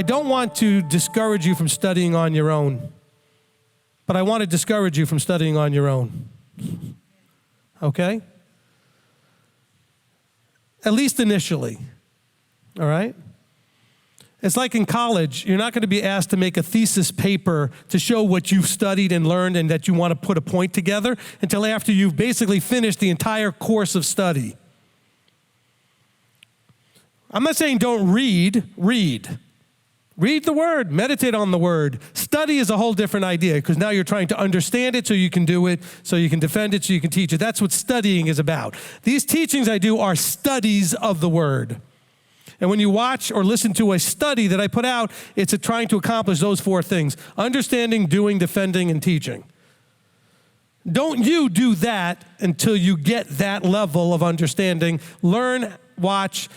I don't want to discourage you from studying on your own, but I want to discourage you from studying on your own. Okay? At least initially. All right? It's like in college, you're not going to be asked to make a thesis paper to show what you've studied and learned and that you want to put a point together until after you've basically finished the entire course of study. I'm not saying don't read. Read the word, meditate on the word. Study is a whole different idea because now you're trying to understand it so you can do it, so you can defend it, so you can teach it. That's what studying is about. These teachings I do are studies of the word. And when you watch or listen to a study that I put out, it's trying to accomplish those four things: understanding, doing, defending, and teaching. Don't you do that until you get that level of understanding. Learn, watch,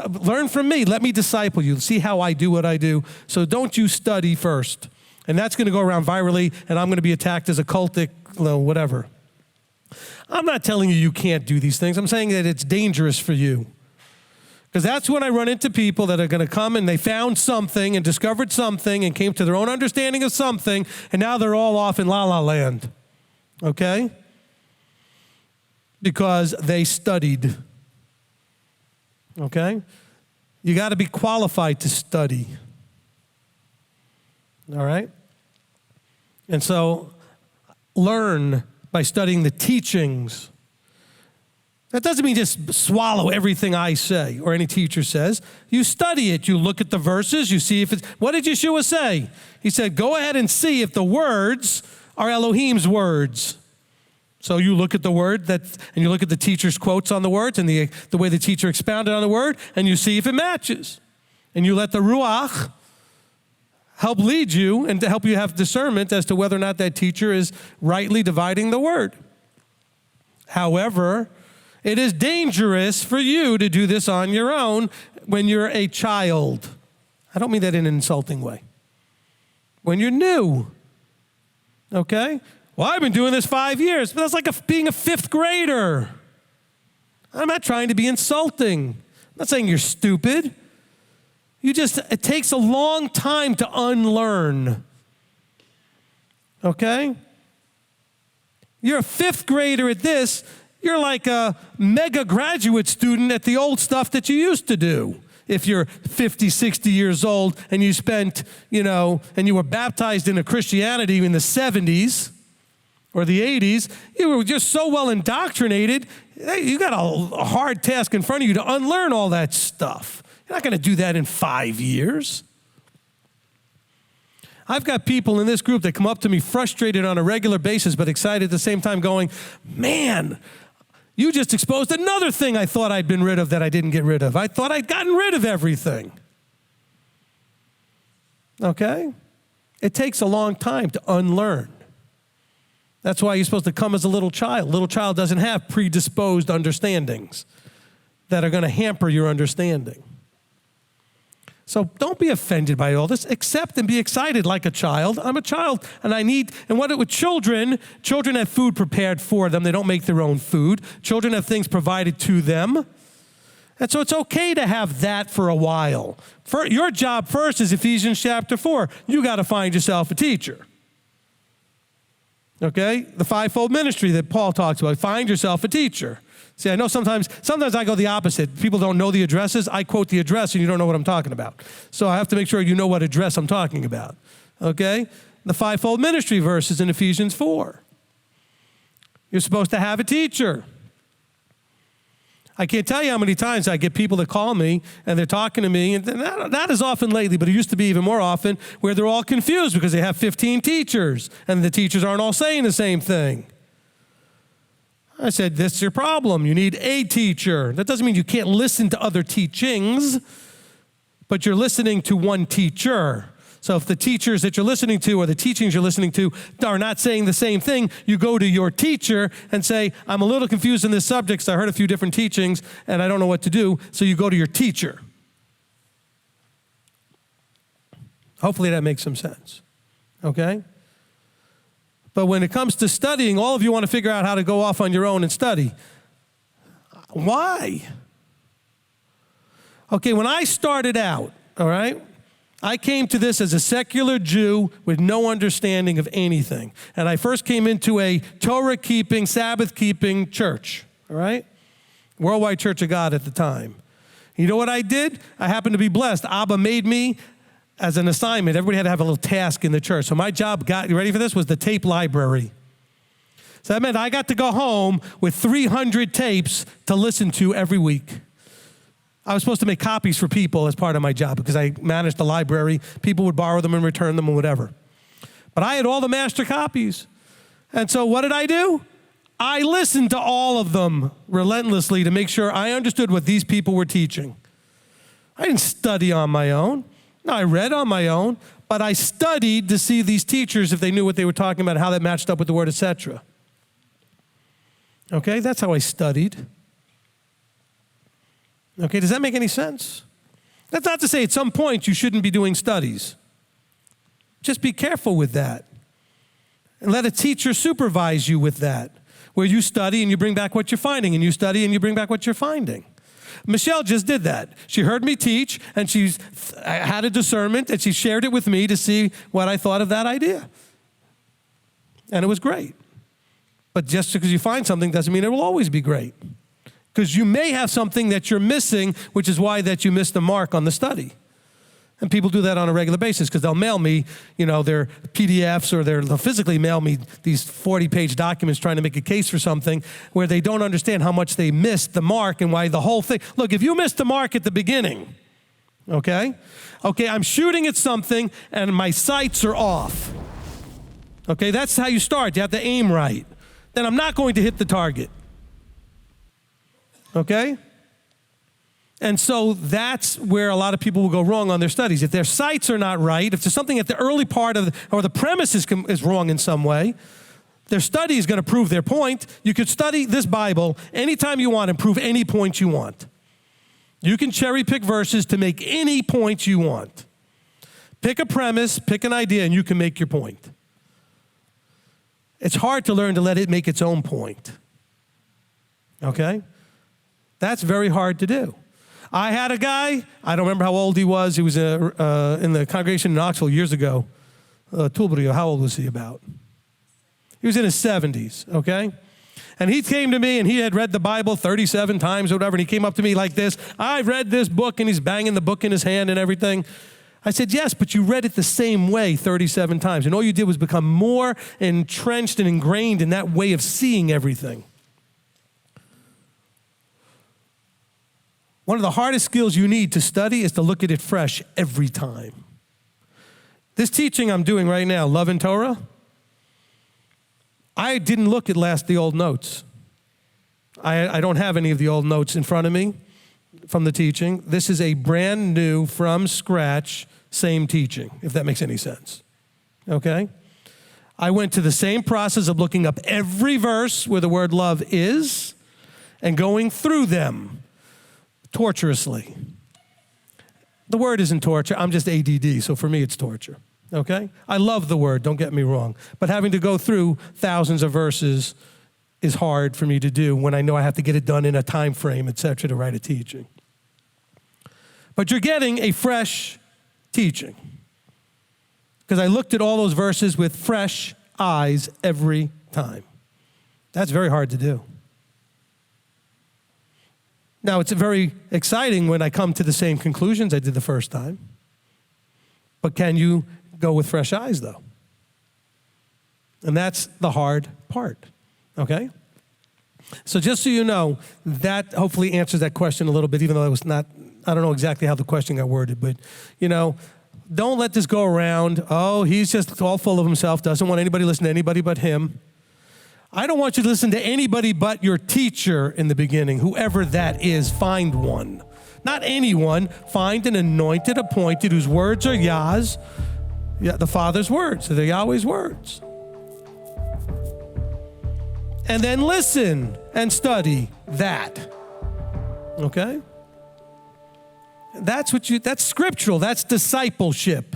learn from me. Let me disciple you. See how I do what I do. So don't you study first. And that's going to go around virally, and I'm going to be attacked as a cultic, whatever. I'm not telling you can't do these things. I'm saying that it's dangerous for you. Because that's when I run into people that are going to come and they found something and discovered something and came to their own understanding of something, and now they're all off in la-la land, okay? Because they studied, okay? You got to be qualified to study, all right? And so learn by studying the teachings. That doesn't mean just swallow everything I say or any teacher says. You study it. You look at the verses. You see if it's, what did Yeshua say? He said, go ahead and see if the words are Elohim's words. So you look at the word and you look at the teacher's quotes on the words and the way the teacher expounded on the word, and you see if it matches. And you let the Ruach help lead you and to help you have discernment as to whether or not that teacher is rightly dividing the word. However, it is dangerous for you to do this on your own when you're a child. I don't mean that in an insulting way. When you're new, okay? Well, I've been doing this 5 years, but that's like being a fifth grader. I'm not trying to be insulting. I'm not saying you're stupid. It takes a long time to unlearn, okay? You're a fifth grader at this. You're like a mega graduate student at the old stuff that you used to do. If you're 50, 60 years old and you spent, and you were baptized into Christianity in the 70s or the 80s, you were just so well indoctrinated, you got a hard task in front of you to unlearn all that stuff. You're not going to do that in 5 years. I've got people in this group that come up to me frustrated on a regular basis but excited at the same time going, man, you just exposed another thing I thought I'd been rid of that I didn't get rid of. I thought I'd gotten rid of everything. Okay? It takes a long time to unlearn. That's why you're supposed to come as a little child. A little child doesn't have predisposed understandings that are going to hamper your understanding. So don't be offended by all this. Accept and be excited like a child. I'm a child, and with children have food prepared for them. They don't make their own food. Children have things provided to them. And so it's okay to have that for a while. Your job first is Ephesians chapter 4. You got to find yourself a teacher. Okay? The fivefold ministry that Paul talks about. Find yourself a teacher. See, I know sometimes I go the opposite. People don't know the addresses. I quote the address and you don't know what I'm talking about. So I have to make sure you know what address I'm talking about. Okay? The fivefold ministry verses in Ephesians 4. You're supposed to have a teacher. I can't tell you how many times I get people that call me and they're talking to me, and not as often lately, but it used to be even more often, where they're all confused because they have 15 teachers and the teachers aren't all saying the same thing. I said, that's your problem. You need a teacher. That doesn't mean you can't listen to other teachings, but you're listening to one teacher. So if the teachers that you're listening to or the teachings you're listening to are not saying the same thing, you go to your teacher and say, I'm a little confused in this subject, so I heard a few different teachings and I don't know what to do. So you go to your teacher. Hopefully that makes some sense. Okay? But when it comes to studying, all of you want to figure out how to go off on your own and study. Why? Okay, when I started out, all right, I came to this as a secular Jew with no understanding of anything. And I first came into a Torah-keeping, Sabbath-keeping church, all right? Worldwide Church of God at the time. You know what I did? I happened to be blessed. Abba made me as an assignment. Everybody had to have a little task in the church. So my job, you ready for this, was the tape library. So that meant I got to go home with 300 tapes to listen to every week. I was supposed to make copies for people as part of my job because I managed the library. People would borrow them and return them or whatever. But I had all the master copies. And so what did I do? I listened to all of them relentlessly to make sure I understood what these people were teaching. I didn't study on my own. No, I read on my own, but I studied to see these teachers if they knew what they were talking about, how that matched up with the word, etc. Okay, that's how I studied. Okay, does that make any sense? That's not to say at some point you shouldn't be doing studies. Just be careful with that. And let a teacher supervise you with that, where you study and you bring back what you're finding, and you study and you bring back what you're finding. Michelle just did that. She heard me teach, and she had a discernment, and she shared it with me to see what I thought of that idea. And it was great. But just because you find something doesn't mean it will always be great. Because you may have something that you're missing, which is why that you missed the mark on the study. And people do that on a regular basis because they'll mail me, their PDFs, or they'll physically mail me these 40-page documents trying to make a case for something where they don't understand how much they missed the mark and why the whole thing. Look, if you missed the mark at the beginning, okay, I'm shooting at something and my sights are off. Okay, that's how you start. You have to aim right. Then I'm not going to hit the target. Okay? And so that's where a lot of people will go wrong on their studies. If their sights are not right, if there's something at the early part of, or the premise is wrong in some way, their study is going to prove their point. You could study this Bible anytime you want and prove any point you want. You can cherry pick verses to make any point you want. Pick a premise, pick an idea, and you can make your point. It's hard to learn to let it make its own point. Okay? That's very hard to do. I had a guy, I don't remember how old he was. He was in the congregation in Knoxville years ago. Tulbrio, how old was he about? He was in his 70s, okay? And he came to me, and he had read the Bible 37 times or whatever, and he came up to me like this. I've read this book, and he's banging the book in his hand and everything. I said, yes, but you read it the same way 37 times, and all you did was become more entrenched and ingrained in that way of seeing everything. One of the hardest skills you need to study is to look at it fresh every time. This teaching I'm doing right now, Love and Torah, I didn't look at the old notes. I don't have any of the old notes in front of me from the teaching. This is a brand new, from scratch, same teaching, if that makes any sense. Okay? I went to the same process of looking up every verse where the word love is and going through them torturously. The word isn't torture. I'm just ADD, so for me it's torture. Okay? I love the word, don't get me wrong. But having to go through thousands of verses is hard for me to do when I know I have to get it done in a time frame, etc., to write a teaching. But you're getting a fresh teaching. Because I looked at all those verses with fresh eyes every time. That's very hard to do. Now, it's very exciting when I come to the same conclusions I did the first time. But can you go with fresh eyes, though? And that's the hard part, okay? So just so you know, that hopefully answers that question a little bit, even though it was not, I don't know exactly how the question got worded, but, don't let this go around. Oh, he's just all full of himself, doesn't want anybody to listen to anybody but him. I don't want you to listen to anybody but your teacher in the beginning, whoever that is. Find one. Not anyone. Find an anointed, appointed, whose words are Yah's, the Father's words. So they're Yahweh's words. And then listen and study that. Okay? That's scriptural. That's discipleship.